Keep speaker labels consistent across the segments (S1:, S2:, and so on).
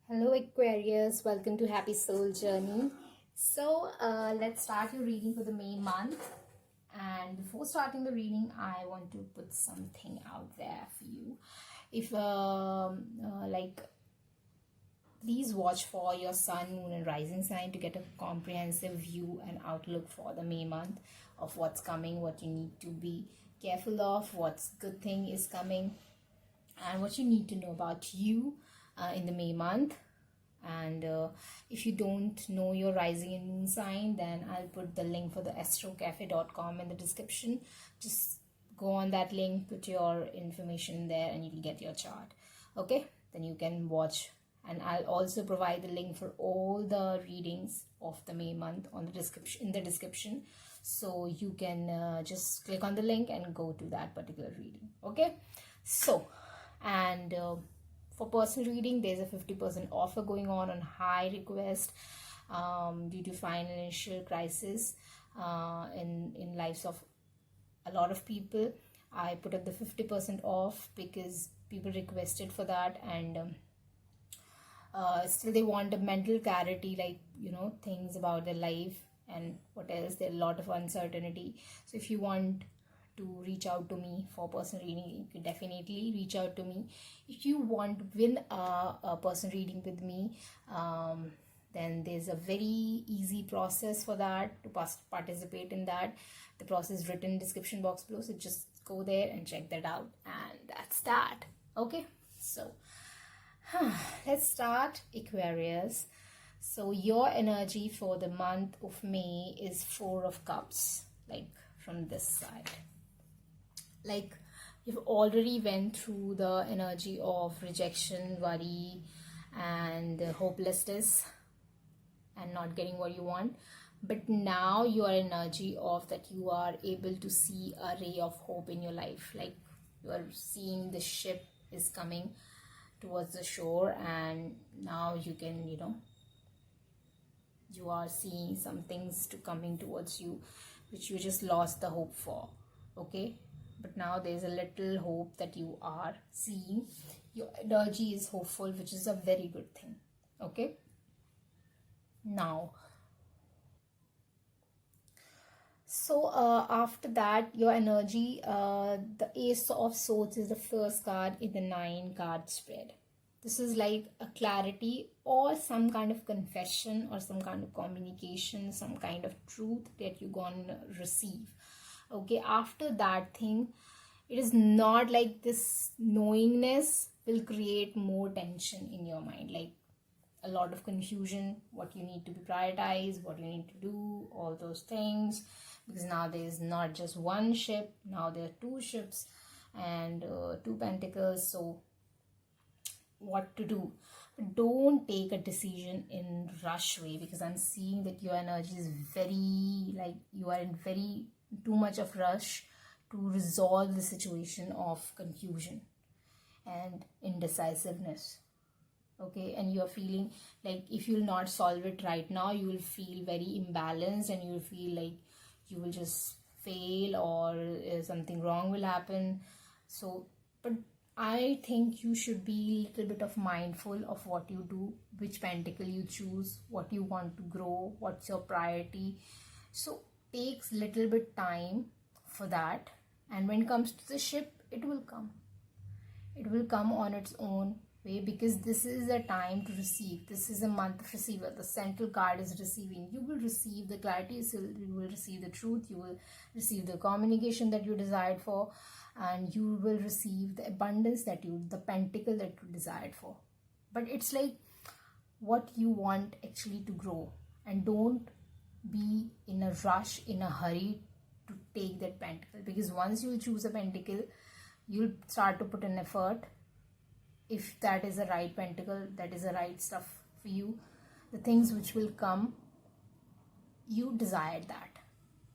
S1: Hello Aquarius, welcome to Happy Soul Journey. Let's start your reading for the May month. And before starting the reading, I want to put something out there for you. If please watch for your sun, moon, and rising sign to get a comprehensive view and outlook for the May month of what's coming, what you need to be careful of, what's good thing is coming, and what you need to know about you in the May month. And if you don't know your rising and moon sign, then I'll put the link for the astrocafe.com in the description. Just go on that link, put your information there, and you will get your chart. Okay, then you can watch, and I'll also provide the link for all the readings of the May month on the description, so you can just click on the link and go to that particular reading. Okay, so and for personal reading, there's a 50% offer going on high request due to financial crisis in lives of a lot of people. I put up the 50% off because people requested for that, and still they want a mental clarity, like things about their life and what else. There's a lot of uncertainty. So if you want to reach out to me for personal reading, you can definitely reach out to me. If you want to win a personal reading with me, then there's a very easy process for that, to participate in that. The process is written in description box below, so just go there and check that out, and that's that. Okay, so let's start, Aquarius. So your energy for the month of May is 4 of Cups, like from this side. Like you've already went through the energy of rejection, worry, and hopelessness, and not getting what you want. But now your energy of that, you are able to see a ray of hope in your life. Like you are seeing the ship is coming towards the shore, and now you can, you are seeing some things to coming towards you which you just lost the hope for. Okay, but now there's a little hope that you are seeing. Your energy is hopeful, which is a very good thing. Okay, now so after that, your energy, the Ace of Swords is the first card in the 9-card spread. This is like a clarity or some kind of confession or some kind of communication, some kind of truth that you're gonna receive. Okay, after that thing, it is not like this knowingness will create more tension in your mind, like a lot of confusion, what you need to be prioritized, what you need to do, all those things. Because now there is not just one ship, now there are 2 ships and 2 pentacles. So what to do? But don't take a decision in rush way, because I'm seeing that your energy is very, like, you are in very too much of rush to resolve the situation of confusion and indecisiveness. Okay, and you're feeling like if you'll not solve it right now, you will feel very imbalanced, and you will feel like you will just fail, or something wrong will happen. So but I think you should be a little bit of mindful of what you do, which pentacle you choose, what you want to grow, what's your priority. So takes little bit time for that, and when it comes to the ship, it will come on its own way, because this is a time to receive. This is a month of receiver. The central card is receiving. You will receive the clarity, so you will receive the truth, you will receive the communication that you desired for, and you will receive the abundance the pentacle that you desired for. But it's like what you want actually to grow, and don't be in a rush, in a hurry to take that pentacle, because once you choose a pentacle, you'll start to put an effort. If that is the right pentacle, that is the right stuff for you, the things which will come, you desired that.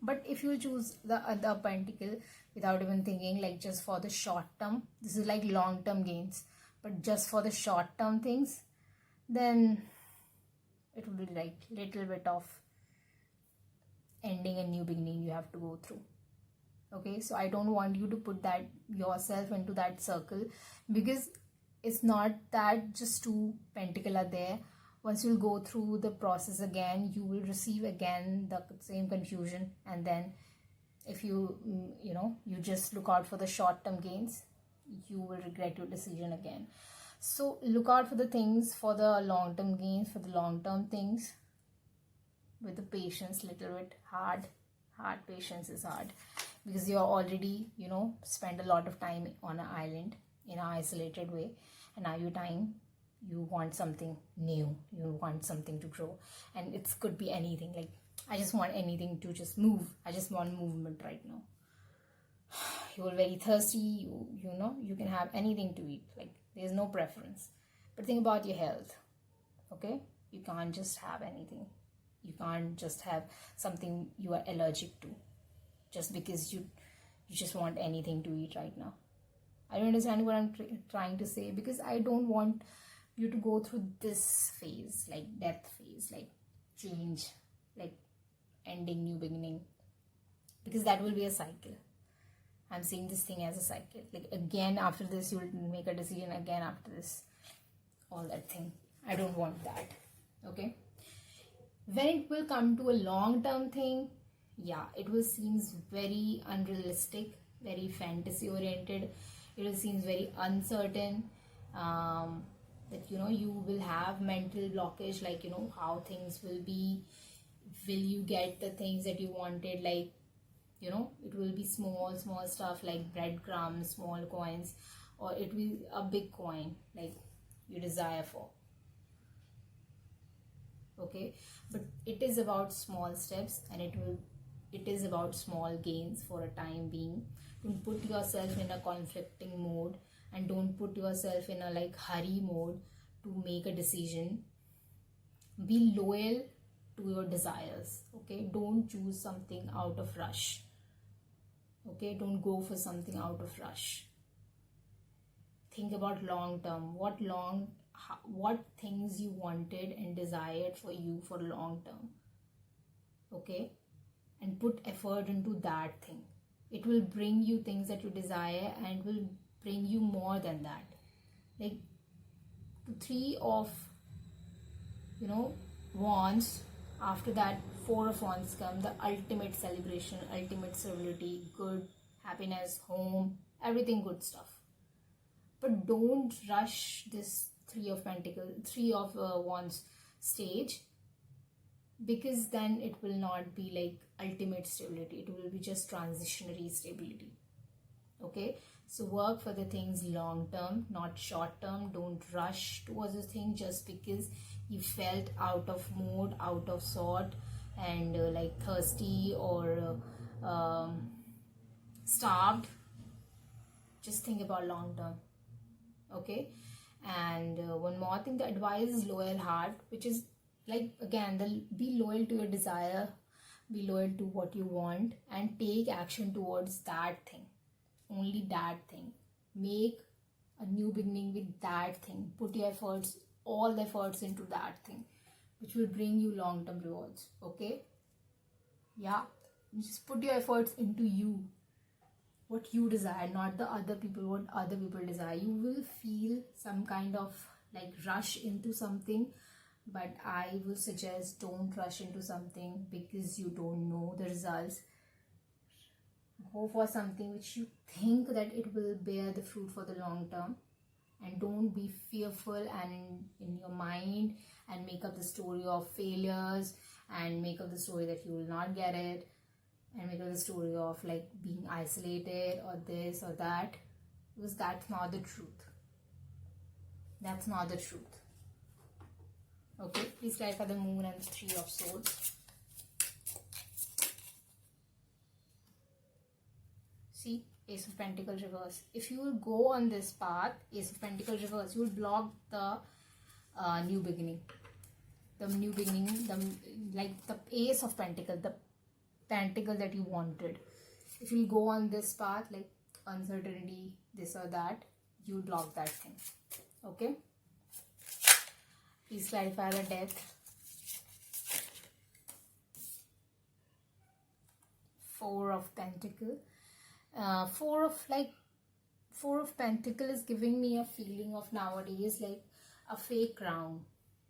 S1: But if you choose the other pentacle without even thinking, like just for the short term, this is like long term gains, but just for the short term things, then it will be like little bit of ending and new beginning you have to go through. Okay, so I don't want you to put that yourself into that circle, because it's not that just 2 pentacle are there. Once you'll go through the process again, you will receive again the same confusion, and then if you you just look out for the short-term gains, you will regret your decision again. So look out for the things, for the long-term gains, for the long-term things, with the patience. Little bit hard patience is hard, because you're already spend a lot of time on an island in an isolated way, and now you want something new, you want something to grow, and it could be anything. Like, I just want anything to just move. I just want movement right now. You're very thirsty, you can have anything to eat. Like, there's no preference. But think about your health, okay? You can't just have anything. You can't just have something you are allergic to just because you just want anything to eat right now. I don't understand what I'm trying to say, because I don't want you to go through this phase, like death phase, like change, like ending, new beginning, because that will be a cycle. I'm seeing this thing as a cycle. Like, again after this you'll make a decision, again after this, all that thing. I don't want that, okay? When it will come to a long-term thing, yeah, it will seems very unrealistic, very fantasy oriented. It will seems very uncertain, that you will have mental blockage, like how things will be. Will you get the things that you wanted? Like, it will be small stuff like breadcrumbs, small coins, or it will be a big coin like you desire for. Okay, but it is about small steps, and it is about small gains for a time being. Don't put yourself in a conflicting mode, and don't put yourself in a like hurry mode to make a decision. Be loyal to your desires, okay? Don't choose something out of rush, okay? Don't go for something out of rush. Think about long term. What things you wanted and desired for you for long term, okay? And put effort into that thing. It will bring you things that you desire, and will bring you more than that. Like, the 3 of wands, after that 4 of wands come, the ultimate celebration, ultimate stability, good, happiness, home, everything good stuff. But don't rush this 3 of wands stage, because then it will not be like ultimate stability. It will be just transitionary stability, okay? So work for the things long term, not short term. Don't rush towards the thing just because you felt out of mood, out of sort, and like thirsty or starved. Just think about long term, okay? And one more thing, the advice is loyal heart, which is like, again, be loyal to your desire, be loyal to what you want, and take action towards that thing, only that thing. Make a new beginning with that thing. Put your efforts, all the efforts into that thing, which will bring you long-term rewards, okay? Yeah, just put your efforts into you, what you desire, not the other people, what other people desire. You will feel some kind of like rush into something, but I will suggest don't rush into something because you don't know the results. Go for something which you think that it will bear the fruit for the long term, and don't be fearful and in your mind and make up the story of failures, and make up the story that you will not get it, and make up the story of like being isolated or this or that, because that's not the truth. That's not the truth. Okay, please clarify the moon and 3 of swords. See, Ace of Pentacles reverse. If you will go on this path, Ace of Pentacles reverse, you will block the new beginning. The new beginning, like the Ace of Pentacles, the pentacle that you wanted. If you go on this path, like uncertainty, this or that, you will block that thing. Okay? Please clarify the death. 4 of Pentacles. 4 of like Four of Pentacles is giving me a feeling of nowadays like a fake crown.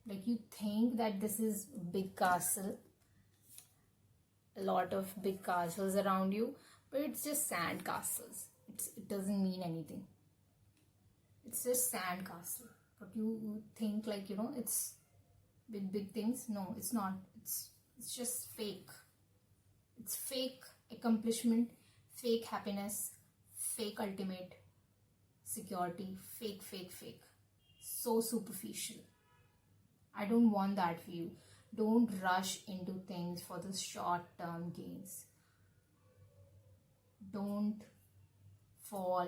S1: Like you think that this is big castle, a lot of big castles around you, but it's just sand castles. It doesn't mean anything. It's just sand castle. But you think like, it's with big things. No, it's not. It's just fake. It's fake accomplishment, fake happiness, fake ultimate security, fake. So superficial. I don't want that for you. Don't rush into things for the short term gains. Don't fall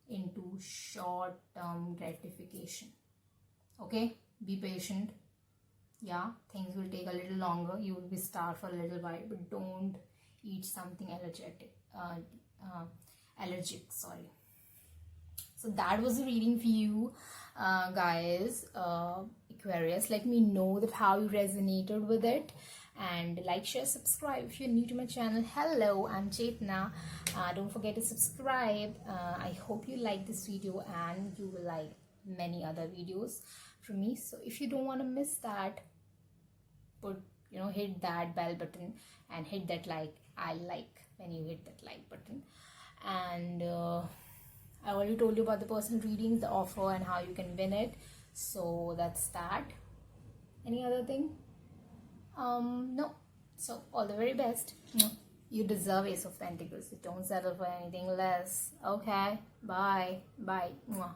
S1: into short term gratification. Okay? Be patient. Yeah, things will take a little longer. You will be starved for a little while, but don't eat something allergic. Sorry. So that was a reading for you, guys. Aquarius, let me know that how you resonated with it, and like, share, subscribe if you're new to my channel. Hello, I'm Chetna. Don't forget to subscribe. I hope you like this video and you will like many other videos from me. So if you don't want to miss that, hit that bell button and hit that like. I like when you hit that like button. And I already told you about the personal readings, the offer, and how you can win it. So that's that. Any other thing? No. So all the very best. You deserve Ace of Pentacles. Don't settle for anything less. Okay. Bye. Bye. Mwah.